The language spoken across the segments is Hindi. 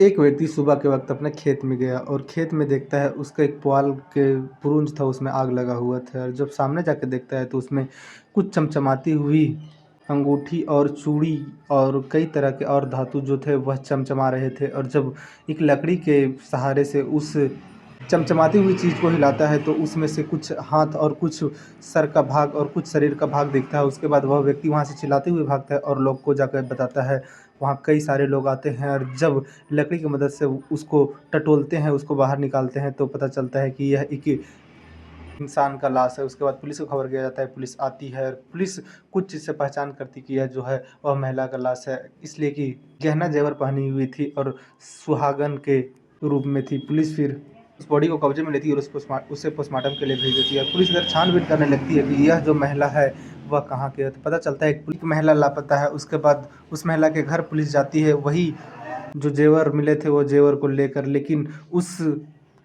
एक व्यक्ति सुबह के वक्त अपने खेत में गया और खेत में देखता है उसका एक पुआल के पुरुंज था, उसमें आग लगा हुआ था। और जब सामने जाके देखता है तो उसमें कुछ चमचमाती हुई अंगूठी और चूड़ी और कई तरह के और धातु जो थे वह चमचमा रहे थे। और जब एक लकड़ी के सहारे से उस चमचमाती हुई चीज़ को हिलाता है तो उसमें से कुछ हाथ और कुछ सर का भाग और कुछ शरीर का भाग दिखता है। उसके बाद वह व्यक्ति वहाँ से चिल्लाते हुए भागता है और लोग को जाकर बताता है। वहाँ कई सारे लोग आते हैं और जब लकड़ी की मदद से उसको टटोलते हैं, उसको बाहर निकालते हैं तो पता चलता है कि यह एक इंसान का लाश है। उसके बाद पुलिस को खबर किया जाता है, पुलिस आती है और पुलिस कुछ चीज़ से पहचान करती कि यह जो है वह महिला का लाश है, इसलिए कि गहना जेवर पहनी हुई थी और सुहागन के रूप में थी। पुलिस फिर उस बॉडी को कब्जे में लेती है और उसे पोस्टमार्टम के लिए भेज देती है। पुलिस इधर छानबीन करने लगती है कि यह जो महिला है वह कहाँ की है। तो पता चलता है एक महिला लापता है। उसके बाद उस महिला के घर पुलिस जाती है, वही जो जेवर मिले थे वो जेवर को लेकर। लेकिन उस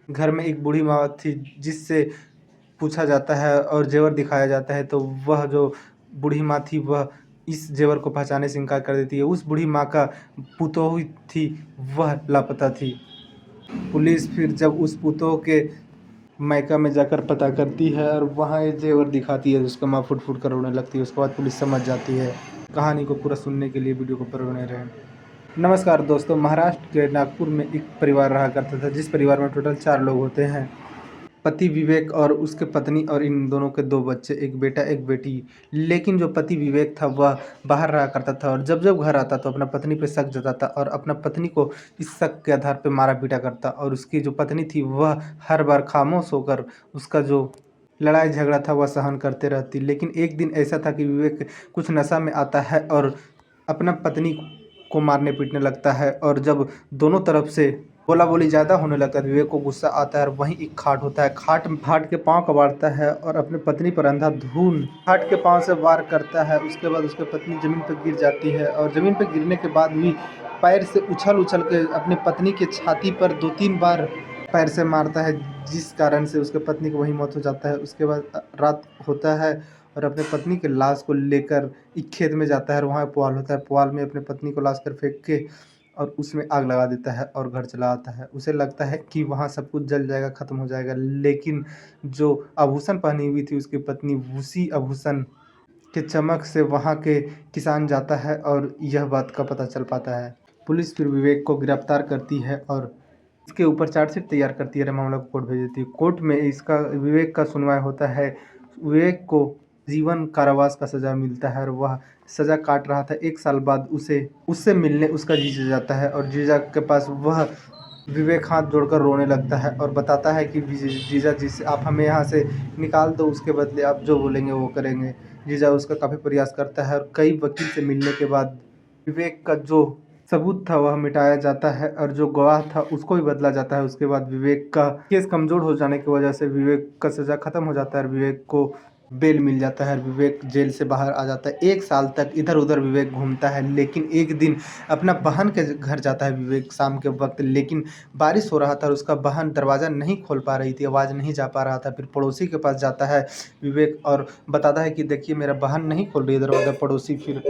घर में एक बूढ़ी माँ थी जिससे पूछा जाता है और जेवर दिखाया जाता है तो वह जो बूढ़ी माँ थी वह इस जेवर को पहचानने से इनकार कर देती है। उस बूढ़ी माँ का पुतोहू थी, वह लापता थी। पुलिस फिर जब उस पुतोह के मायका में जाकर पता करती है और वहाँ ये जेवर दिखाती है, उसका माँ फुट फुट कर रोने लगती है। उसके बाद पुलिस समझ जाती है। कहानी को पूरा सुनने के लिए वीडियो को पूरा बने रहें। नमस्कार दोस्तों, महाराष्ट्र के नागपुर में एक परिवार रहा करता था जिस परिवार में टोटल 4 लोग होते हैं। पति विवेक और उसके पत्नी और इन दोनों के 2 बच्चे, एक बेटा एक बेटी। लेकिन जो पति विवेक था वह बाहर रहा करता था और जब जब घर आता तो अपना पत्नी पे शक जताता और अपना पत्नी को इस शक के आधार पे मारा पीटा करता। और उसकी जो पत्नी थी वह हर बार खामोश होकर उसका जो लड़ाई झगड़ा था वह सहन करते रहती। लेकिन एक दिन ऐसा था कि विवेक कुछ नशा में आता है और अपना पत्नी को मारने पीटने लगता है। और जब दोनों तरफ से बोला बोली ज़्यादा होने लगता है, विवेक को गुस्सा आता है और वहीं एक खाट होता है। खाट के पाँव कबाड़ता है और अपनी पत्नी पर अंधाधुंध खाट के पाँव से वार करता है। उसके बाद उसकी पत्नी ज़मीन पर गिर जाती है और ज़मीन पर गिरने के बाद भी पैर से उछल उछल के अपनी पत्नी के छाती पर 2-3 बार पैर से मारता है, जिस कारण से उसके पत्नी की वहीं मौत हो जाता है। उसके बाद रात होता है और अपने पत्नी की लाश को लेकर एक खेत में जाता है और वहाँ पुआल होता है। पुआल में अपनी पत्नी को लाश कर फेंक के और उसमें आग लगा देता है और घर चला आता है। उसे लगता है कि वहाँ सब कुछ जल जाएगा, ख़त्म हो जाएगा। लेकिन जो आभूषण पहनी हुई थी उसकी पत्नी, उसी आभूषण के चमक से वहाँ के किसान जाता है और यह बात का पता चल पाता है। पुलिस फिर विवेक को गिरफ्तार करती है और इसके ऊपर चार्जशीट तैयार करती है और मामला को कोर्ट भेज देती है। कोर्ट में इसका विवेक का सुनवाई होता है। विवेक को जीवन कारावास का सज़ा मिलता है और वह सज़ा काट रहा था। 1 साल बाद उसे उससे मिलने उसका जीजा जाता है और जीजा के पास वह विवेक हाथ जोड़कर रोने लगता है और बताता है कि जीजा जी से आप हमें यहाँ से निकाल दो, उसके बदले आप जो बोलेंगे वो करेंगे। जीजा उसका काफ़ी प्रयास करता है और कई वकील से मिलने के बाद विवेक का जो सबूत था वह मिटाया जाता है और जो गवाह था उसको भी बदला जाता है। उसके बाद विवेक का केस कमज़ोर हो जाने की वजह से विवेक का सज़ा ख़त्म हो जाता है और विवेक को बेल मिल जाता है और विवेक जेल से बाहर आ जाता है। 1 साल तक इधर-उधर विवेक घूमता है, लेकिन एक दिन अपना बहन के घर जाता है विवेक शाम के वक़्त। लेकिन बारिश हो रहा था और उसका बहन दरवाज़ा नहीं खोल पा रही थी, आवाज़ नहीं जा पा रहा था। फिर पड़ोसी के पास जाता है विवेक और बताता है कि देखिए मेरा बहन नहीं खोल रही है दरवाज़ा। पड़ोसी फिर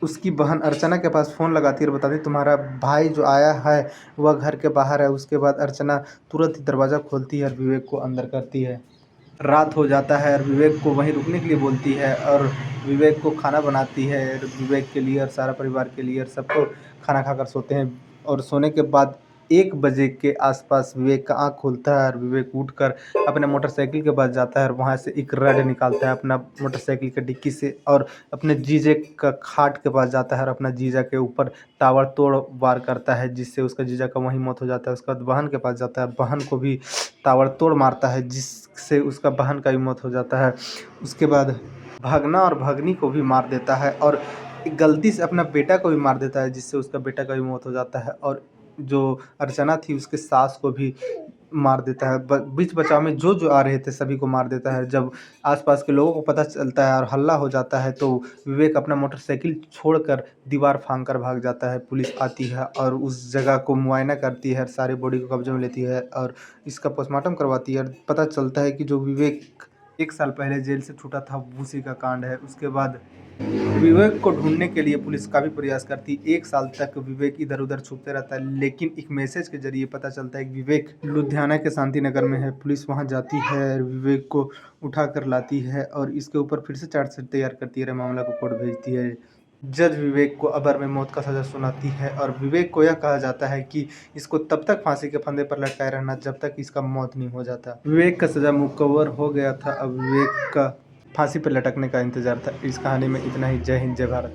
उसकी बहन अर्चना के पास फ़ोन लगाती है और बताती है तुम्हारा भाई जो आया है वह घर के बाहर है। उसके बाद अर्चना तुरंत ही दरवाज़ा खोलती है और विवेक को अंदर करती है। रात हो जाता है और विवेक को वहीं रुकने के लिए बोलती है और विवेक को खाना बनाती है विवेक के लिए और सारा परिवार के लिए, और सबको खाना खाकर सोते हैं। और सोने के बाद 1 बजे के आसपास विवेक का आँख खुलता है और विवेक उठकर अपने मोटरसाइकिल के पास जाता है और वहाँ से एक रॉड निकालता है अपना मोटरसाइकिल की डिक्की से और अपने जीजे का खाट के पास जाता है और अपना जीजा के ऊपर ताबड़तोड़ वार करता है, जिससे उसका जीजा का वहीं मौत हो जाता है। उसके बाद बहन के पास जाता है, बहन को भी ताबड़तोड़ मारता है जिससे उसका बहन का भी मौत हो जाता है। उसके बाद भागना और भगनी को भी मार देता है और गलती से अपना बेटा को भी मार देता है, जिससे उसका बेटा का भी मौत हो जाता है। और जो अर्चना थी उसके सास को भी मार देता है। बीच बचाव में जो आ रहे थे सभी को मार देता है। जब आसपास के लोगों को पता चलता है और हल्ला हो जाता है तो विवेक अपना मोटरसाइकिल छोड़कर दीवार फांद कर भाग जाता है। पुलिस आती है और उस जगह को मुआयना करती है, सारी बॉडी को कब्जे में लेती है और इसका पोस्टमार्टम करवाती है और पता चलता है कि जो विवेक 1 साल पहले जेल से छूटा था उसी का कांड है। उसके बाद विवेक को ढूंढने के लिए पुलिस काफ़ी प्रयास करती। 1 साल तक विवेक इधर-उधर छुपते रहता है, लेकिन एक मैसेज के ज़रिए पता चलता है कि विवेक लुधियाना के शांति नगर में है। पुलिस वहां जाती है, विवेक को उठा कर लाती है और इसके ऊपर फिर से चार्जशीट तैयार करती है और मामला को कोर्ट भेजती है। जज विवेक को अबर में मौत का सज़ा सुनाती है और विवेक को यह कहा जाता है कि इसको तब तक फांसी के फंदे पर लटकाए रहना जब तक इसका मौत नहीं हो जाता। विवेक का सज़ा मुकर्रर हो गया था। अब विवेक का फांसी पर लटकने का इंतजार था। इस कहानी में इतना ही। जय हिंद, जय भारत।